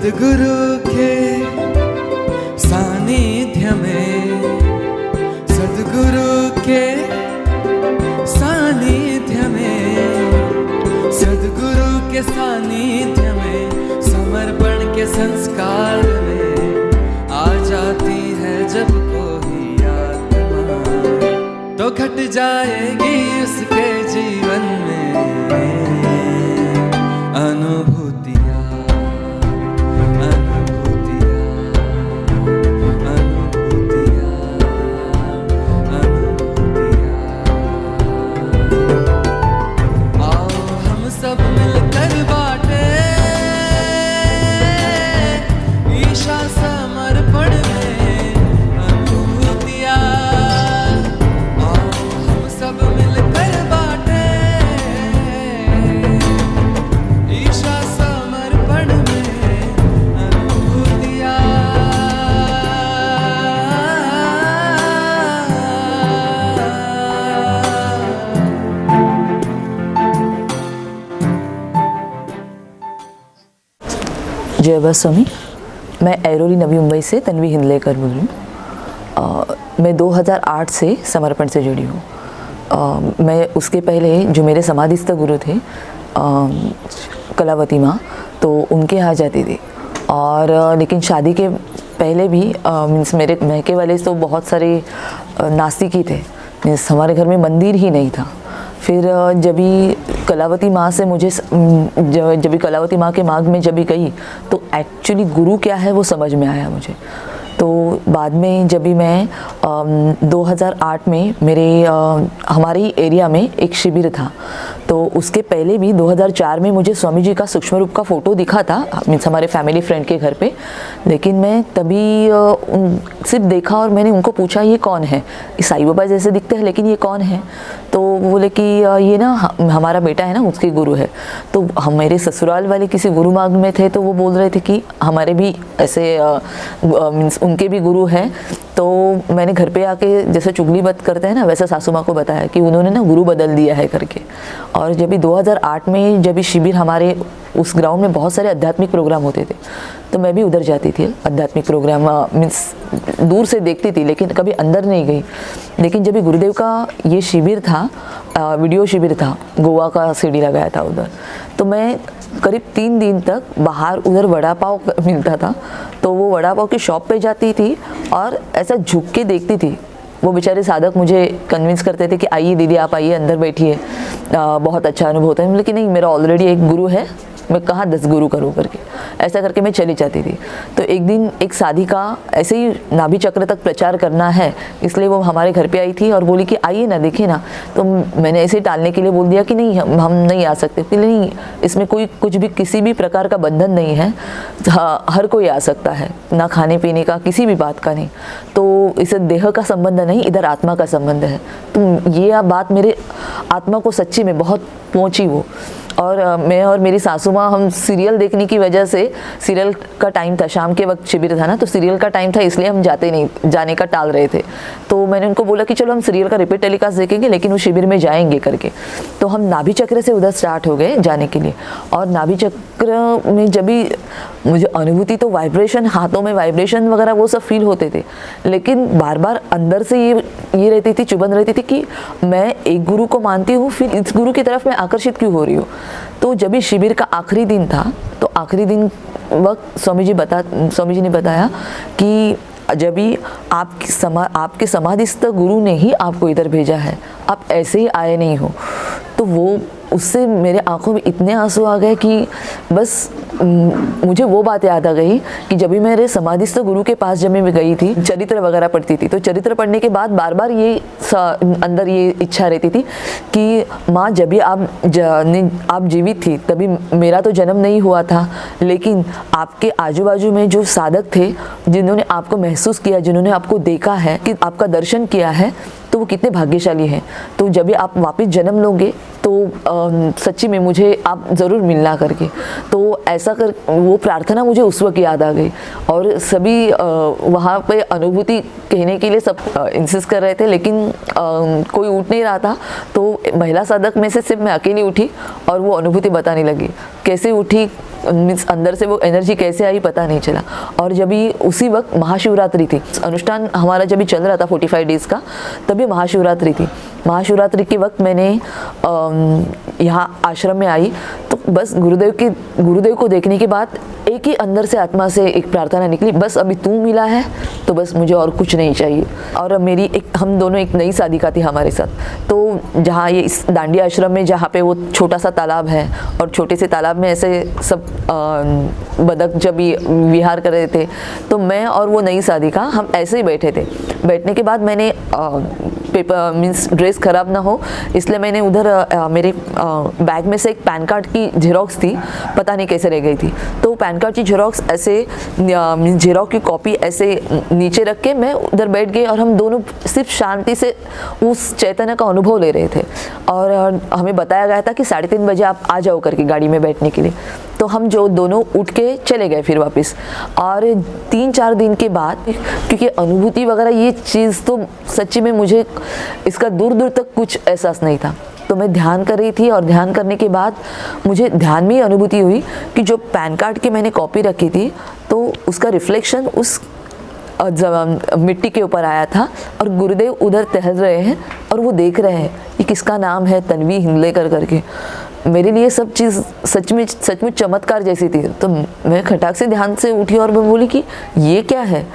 सद्गुरु के सानिध्य में, सद्गुरु के सानिध्य में, सद्गुरु के सानिध्य में, समर्पण के संस्कार में आ जाती है जब कोई आत्मा, तो घट जाएगी उसके जीवन में अनुभूतियाँ, अनुभूतियाँ, अनुभूतियाँ, अनुभूतियाँ। आओ हम सब मिलकर बाटे ईशा समर्पण में अनुभूतियाँ। आओ हम सब मिलकर बाटे ईशा समर्पण में अनुभूतियाँ। जय बस स्वामी। मैं ऐरोली नवी मुंबई से तन्वी हिंदलेकर बोल रही हूँ। मैं 2008 से समर्पण से जुड़ी हूँ। मैं उसके पहले जो मेरे समाधिस्थ गुरु थे कलावती माँ, तो उनके यहाँ जाती थी। और लेकिन शादी के पहले भी मीन्स मेरे मैके वाले तो बहुत सारे नास्तिक ही थे। मीन्स हमारे घर में मंदिर ही नहीं था। फिर जब भी कलावती माँ से मुझे जब भी कलावती माँ के मार्ग में जब भी गई तो एक्चुअली गुरु क्या है वो समझ में आया मुझे। तो बाद में जब भी मैं 2008 में मेरे हमारे ही एरिया में एक शिविर था, तो उसके पहले भी 2004 में मुझे स्वामी जी का सूक्ष्म रूप का फ़ोटो दिखा था, मीन्स हमारे फैमिली फ्रेंड के घर पे। लेकिन मैं तभी सिर्फ देखा और मैंने उनको पूछा ये कौन है, साईं बाबा जैसे दिखते हैं लेकिन ये कौन है। तो बोले कि ये ना हमारा बेटा है ना, उसके गुरु है। तो हम मेरे ससुराल वाले किसी गुरु मार्ग में थे, तो वो बोल रहे थे कि हमारे भी ऐसे मीन्स उनके भी गुरु हैं। तो मैंने घर पे आके जैसे चुगली बात करते हैं ना, वैसे सासू माँ को बताया कि उन्होंने ना गुरु बदल दिया है करके। और जब भी 2008 में जब भी शिविर हमारे उस ग्राउंड में बहुत सारे आध्यात्मिक प्रोग्राम होते थे, तो मैं भी उधर जाती थी। आध्यात्मिक प्रोग्राम मीन्स दूर से देखती थी लेकिन कभी अंदर नहीं गई। लेकिन जब भी गुरुदेव का ये शिविर था, वीडियो शिविर था, गोवा का सीडी लगाया था उधर, तो मैं करीब 3 दिन तक बाहर उधर वड़ा पाव मिलता था, तो वो वड़ा पाव की शॉप पे जाती थी और ऐसा झुक के देखती थी। वो बेचारे साधक मुझे कन्विंस करते थे कि आइए दीदी आप आइए अंदर बैठिए, बहुत अच्छा अनुभव होता है। लेकिन नहीं, मेरा ऑलरेडी एक गुरु है, मैं कहाँ 10 गुरु करूँ करके ऐसा करके मैं चली जाती थी। तो एक दिन एक साधी का ऐसे ही नाभि चक्र तक प्रचार करना है, इसलिए वो हमारे घर पे आई थी और बोली कि आइए ना देखिए ना। तो मैंने ऐसे टालने के लिए बोल दिया कि नहीं हम नहीं आ सकते। फिर नहीं, इसमें कोई कुछ भी किसी भी प्रकार का बंधन नहीं है, हर कोई आ सकता है, ना खाने पीने का किसी भी बात का नहीं। तो इसे देह का संबंध नहीं, इधर आत्मा का संबंध है। तो ये बात मेरे आत्मा को सच्ची में बहुत पहुँची वो। और मैं और मेरी सासू माँ हम सीरियल देखने की वजह से, सीरियल का टाइम था, शाम के वक्त शिविर था ना, तो सीरियल का टाइम था इसलिए हम जाने का टाल रहे थे। तो मैंने उनको बोला कि चलो हम सीरियल का रिपीट टेलीकास्ट देखेंगे लेकिन वो शिविर में जाएंगे करके। तो हम नाभि चक्र से उधर स्टार्ट हो गए जाने के लिए। और नाभि चक्र में जब भी मुझे अनुभूति, तो वाइब्रेशन, हाथों में वाइब्रेशन वगैरह वो सब फील होते थे। लेकिन बार बार अंदर से ये रहती थी, चुभन रहती थी कि मैं एक गुरु को मानती हूँ, फिर इस गुरु की तरफ मैं आकर्षित क्यों हो रही हूँ। तो जब भी शिविर का आखिरी दिन था, तो आखिरी दिन वक्त स्वामी जी ने बताया कि जब भी आपके समाधिस्थ गुरु ने ही आपको इधर भेजा है, आप ऐसे ही आए नहीं हो। तो वो उससे मेरे आंखों में इतने आंसू आ गए कि बस मुझे वो बात याद आ गई कि जब भी मेरे समाधिस्थ गुरु के पास जब मैं गई थी, चरित्र वगैरह पढ़ती थी, तो चरित्र पढ़ने के बाद बार बार ये अंदर ये इच्छा रहती थी कि माँ जब भी आप जीवित थी तभी मेरा तो जन्म नहीं हुआ था, लेकिन आपके आजू बाजू में जो साधक थे जिन्होंने आपको महसूस किया, जिन्होंने आपको देखा है, कि आपका दर्शन किया है, तो वो कितने भाग्यशाली हैं। तो जब भी आप वापस जन्म लोगे तो सच्ची में मुझे आप ज़रूर मिलना करके। तो ऐसा कर वो प्रार्थना मुझे उस वक्त याद आ गई। और सभी वहाँ पे अनुभूति कहने के लिए सब इंसिस्ट कर रहे थे, लेकिन कोई उठ नहीं रहा था। तो महिला साधक में से सिर्फ मैं अकेली उठी और वो अनुभूति बताने लगी। कैसे उठी, मीन्स अंदर से वो एनर्जी कैसे आई पता नहीं चला। और जब भी उसी वक्त महाशिवरात्रि थी, अनुष्ठान हमारा जब भी चल रहा था 45 डेज़ का, तभी महाशिवरात्रि थी। महाशिवरात्रि के वक्त मैंने यहाँ आश्रम में आई तो बस गुरुदेव को देखने के बाद एक ही अंदर से आत्मा से एक प्रार्थना निकली, बस अभी तू मिला है तो बस मुझे और कुछ नहीं चाहिए। और मेरी हम दोनों एक नई साधिका थी हमारे साथ, तो जहाँ ये इस दांडी आश्रम में जहाँ पे वो छोटा सा तालाब है और छोटे से तालाब में ऐसे सब बदक जब भी विहार कर रहे थे, तो मैं और वो नई साधिका हम ऐसे ही बैठे थे। बैठने के बाद मैंने पेपर मीन्स ड्रेस ख़राब ना हो इसलिए मैंने उधर मेरे बैग में से एक पैन कार्ड की जेरोक्स थी, पता नहीं कैसे रह गई थी, तो पैन कार्ड की जेरोक्स ऐसे जेरोक्स की कॉपी ऐसे नीचे रख के मैं उधर बैठ गई और हम दोनों सिर्फ शांति से उस चैतन्य का अनुभव ले रहे थे। और हमें बताया गया था कि 3:30 बजे आप आ जाओ करके गाड़ी में बैठने के लिए। तो हम जो दोनों उठ के चले गए फिर वापस। और 3-4 दिन के बाद, क्योंकि अनुभूति वगैरह ये चीज़ तो सच्ची में मुझे इसका दूर दूर तक कुछ एहसास नहीं था, तो मैं ध्यान कर रही थी और ध्यान करने के बाद मुझे ध्यान में ही अनुभूति हुई कि जो पैन कार्ड की मैंने कॉपी रखी थी तो उसका रिफ्लेक्शन उस मिट्टी के ऊपर आया था और गुरुदेव उधर टहल रहे हैं और वो देख रहे हैं कि किसका नाम है तन्वी हिंदलेकर करके। मेरे लिए सब चीज़ सचमुच चमत्कार जैसी थी। तो मैं खटाक से ध्यान से उठी और मैं बोली कि ये क्या है,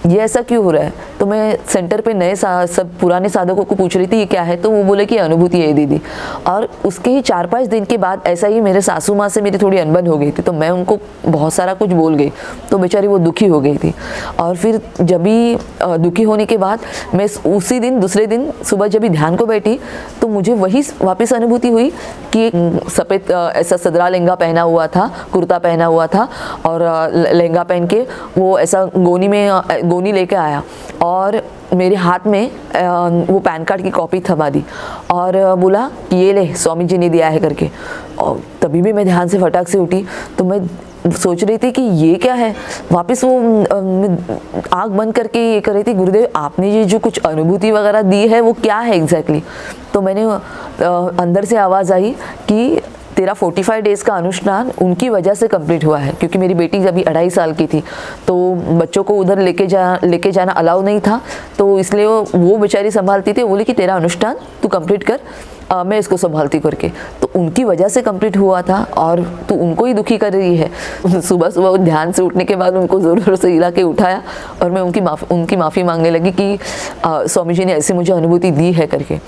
ये ऐसा क्यों हो रहा है। तो मैं सेंटर पे नए सब पुराने साधकों को पूछ रही थी ये क्या है, तो वो बोले कि अनुभूति है दीदी। और उसके ही 4-5 दिन के बाद ऐसा ही मेरे सासू माँ से मेरी थोड़ी अनबन हो गई थी, तो मैं उनको बहुत सारा कुछ बोल गई, तो बेचारी वो दुखी हो गई थी। और फिर जब भी दुखी होने के बाद मैं उसी दिन दूसरे दिन सुबह जब भी ध्यान को बैठी तो मुझे वही वापस अनुभूति हुई कि एक सफ़ेद ऐसा सदरा लहंगा पहना हुआ था, कुर्ता पहना हुआ था और लहंगा पहन के वो ऐसा गोनी लेके आया और मेरे हाथ में वो पैन कार्ड की कॉपी थमा दी और बोला कि ये ले स्वामी जी ने दिया है करके। और तभी भी मैं ध्यान से फटाक से उठी, तो मैं सोच रही थी कि ये क्या है। वापस वो आँख बंद करके ये कर रही थी, गुरुदेव आपने ये जो कुछ अनुभूति वगैरह दी है वो क्या है एग्जैक्टली। तो मैंने अंदर से आवाज़ आई कि तेरा 45 डेज़ का अनुष्ठान उनकी वजह से कंप्लीट हुआ है, क्योंकि मेरी बेटी अभी 2.5 साल की थी, तो बच्चों को उधर लेके जाना अलाउ नहीं था, तो इसलिए वो बेचारी संभालती थी। बोली कि तेरा अनुष्ठान तू कंप्लीट कर, मैं इसको संभालती करके। तो उनकी वजह से कंप्लीट हुआ था और तू उनको ही दुखी कर रही है। सुबह सुबह ध्यान से उठने के बाद उनको ज़ोर ज़ोर से हिला के उठाया और मैं उनकी माफ़ी मांगने लगी कि स्वामी जी ने ऐसी मुझे अनुभूति दी है करके,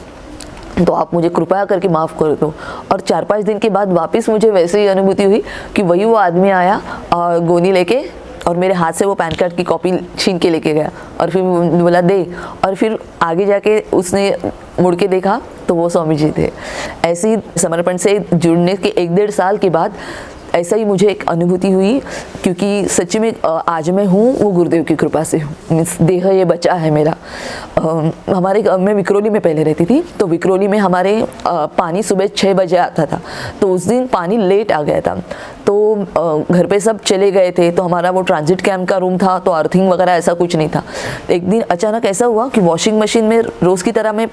तो आप मुझे कृपया करके माफ़ कर दो। और 4-5 दिन के बाद वापस मुझे वैसे ही अनुभूति हुई कि वही वो आदमी आया गोनी लेके और मेरे हाथ से वो पैन कार्ड की कॉपी छीन के लेके गया और फिर बोला दे। और फिर आगे जाके उसने मुड़ के देखा तो वो स्वामी जी थे। ऐसे ही समर्पण से जुड़ने के 1-1.5 साल के बाद ऐसा ही मुझे एक अनुभूति हुई, क्योंकि सच्ची में आज मैं हूँ वो गुरुदेव की कृपा से हूँ। मीन्स देह ये बचा है मेरा। मैं विक्रोली में पहले रहती थी, तो विक्रोली में हमारे पानी सुबह 6 बजे आता था, तो उस दिन पानी लेट आ गया था, तो घर पे सब चले गए थे, तो हमारा वो ट्रांजिट कैंप का रूम था, तो अर्थिंग वगैरह ऐसा कुछ नहीं था। एक दिन अचानक ऐसा हुआ कि वॉशिंग मशीन में रोज़ की तरह मैं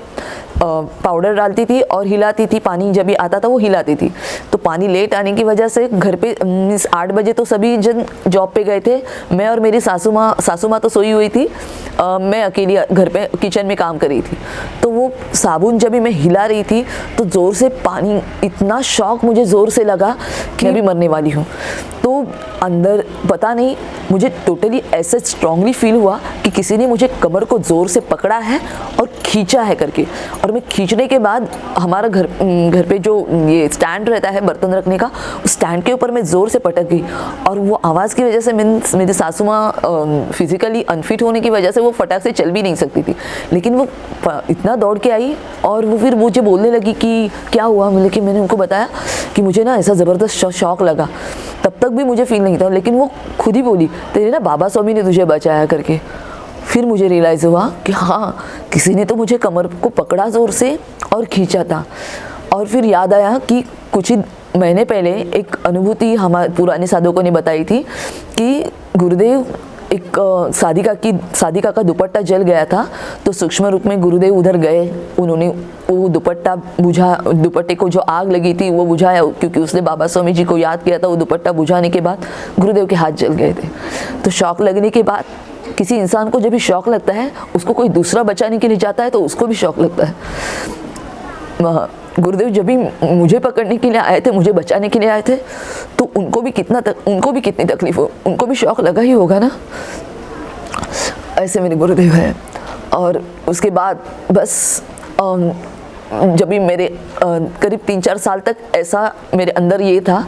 पाउडर डालती थी और हिलाती थी, पानी जब भी आता था वो हिलाती थी। तो पानी लेट आने की वजह से घर पे मीन्स 8 बजे तो सभी जन जॉब पे गए थे, मैं और मेरी सासू माँ तो सोई हुई थी, मैं अकेली घर पे किचन में काम कर रही थी। तो वो साबुन जब भी मैं हिला रही थी तो ज़ोर से पानी, इतना शॉक मुझे ज़ोर से लगा कि मैं भी मरने वाली हूँ। तो अंदर पता नहीं मुझे टोटली ऐसे स्ट्रांगली फील हुआ कि किसी ने मुझे कमर को ज़ोर से पकड़ा है और खींचा है करके। और मैं खींचने के बाद हमारा घर पे जो ये स्टैंड रहता है बर्तन रखने का, उस स्टैंड के ऊपर मैं ज़ोर से पटक गई और वो आवाज़ की वजह से मेरी सासू माँ फिज़िकली अनफिट होने की वजह से वो फटाक से चल भी नहीं सकती थी, लेकिन वो इतना दौड़ के आई और वो फिर मुझे बोलने लगी कि क्या हुआ। लेकिन मैंने उनको बताया कि मुझे ना ऐसा ज़बरदस्त शौक लगा, तब तक भी मुझे फील नहीं था, लेकिन वो खुद ही बोली तेरे ना बाबा स्वामी ने तुझे बचाया करके। फिर मुझे रियलाइज़ हुआ कि हाँ, किसी ने तो मुझे कमर को पकड़ा ज़ोर से और खींचा था। और फिर याद आया कि कुछ ही महीने पहले एक अनुभूति हमारे पुराने साधकों ने बताई थी कि गुरुदेव एक साधिका का दुपट्टा जल गया था, तो सूक्ष्म रूप में गुरुदेव उधर गए, उन्होंने वो दुपट्टे को जो आग लगी थी वो बुझाया, क्योंकि उसने बाबा स्वामी जी को याद किया था। वो दुपट्टा बुझाने के बाद गुरुदेव के हाथ जल गए थे। तो शौक लगने के बाद, किसी इंसान को जब भी शौक लगता है, उसको कोई दूसरा बचाने के लिए जाता है तो उसको भी शौक लगता है। गुरुदेव जब भी मुझे पकड़ने के लिए आए थे, मुझे बचाने के लिए आए थे, तो उनको भी कितनी तकलीफ हो, उनको भी शौक लगा ही होगा ना। ऐसे मेरे गुरुदेव हैं। और उसके बाद बस जब भी मेरे करीब 3-4 साल तक ऐसा मेरे अंदर ये था,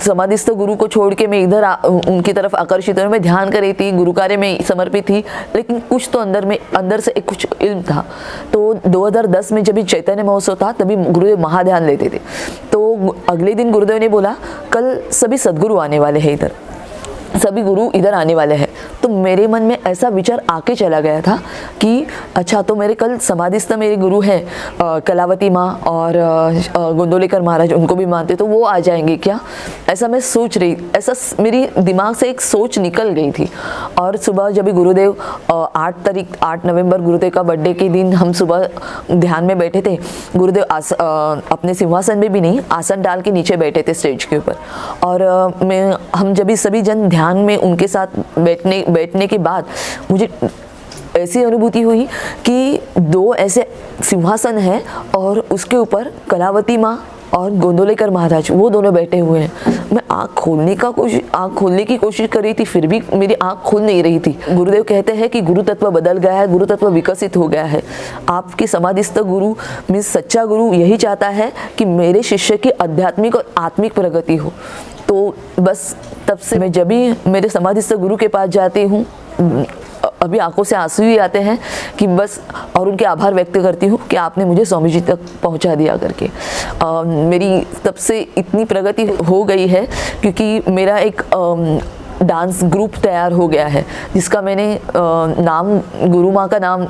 समाधिस्थ गुरु को छोड़ के मैं इधर उनकी तरफ आकर्षित हुई, मैं ध्यान कर रही थी, गुरु कार्य में समर्पित थी, लेकिन कुछ तो अंदर से एक कुछ इल्म था। तो 2010 में जब भी चैतन्य महोत्सव था, तभी गुरुदेव महाध्यान लेते थे। तो अगले दिन गुरुदेव ने बोला, कल सभी सद्गुरु आने वाले हैं, इधर सभी गुरु इधर आने वाले हैं। तो मेरे मन में ऐसा विचार आके चला गया था कि अच्छा, तो मेरे कल समाधिस्थ मेरे गुरु हैं कलावती माँ और गोंदोलेकर महाराज, उनको भी मानते, तो वो आ जाएंगे क्या, ऐसा मैं सोच रही, ऐसा मेरी दिमाग से एक सोच निकल गई थी। और सुबह जब भी गुरुदेव 8 नवंबर गुरुदेव का बर्थडे के दिन हम सुबह ध्यान में बैठे थे, गुरुदेव अपने सिंहासन में भी नहीं, आसन डाल के नीचे बैठे थे स्टेज के ऊपर। और हम जब भी सभी जन ध्यान में उनके साथ बैठने के बाद मुझे ऐसी अनुभूति हुई कि 2 ऐसे सिंहासन हैं और उसके ऊपर कलावती माँ और गोंदोलेकर महाराज, वो दोनों बैठे हुए हैं। मैं आँख खोलने की कोशिश कर रही थी, फिर भी मेरी आँख खुल नहीं रही थी। गुरुदेव कहते हैं कि गुरु तत्व बदल गया है, गुरु तत्व विकसित हो गया है। आपकी समाधिस्थ गुरु मीन्स सच्चा गुरु यही चाहता है कि मेरे शिष्य की आध्यात्मिक और आत्मिक प्रगति हो। तो बस तब से मैं जब भी मेरे समाधिस्थ गुरु के पास जाती हूँ, अभी आंखों से आंसू ही आते हैं कि बस, और उनके आभार व्यक्त करती हूँ कि आपने मुझे स्वामी जी तक पहुँचा दिया करके। मेरी तब से इतनी प्रगति हो गई है क्योंकि मेरा एक डांस ग्रुप तैयार हो गया है, जिसका मैंने नाम गुरु माँ का नाम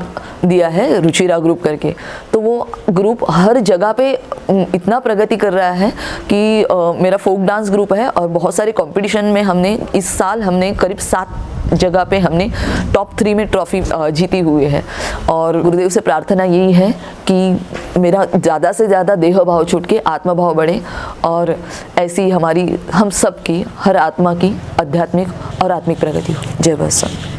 दिया है, रुचिरा ग्रुप करके। तो वो ग्रुप हर जगह पे इतना प्रगति कर रहा है कि मेरा फोक डांस ग्रुप है और बहुत सारे कंपटीशन में हमने इस साल करीब 7 जगह पे हमने टॉप 3 में ट्रॉफी जीती हुई है। और गुरुदेव से प्रार्थना यही है कि मेरा ज़्यादा से ज़्यादा देह भाव छूट के आत्मा भाव बढ़े, और ऐसी हम सब की, हर आत्मा की आध्यात्मिक और आत्मिक प्रगति हो। जय बसव।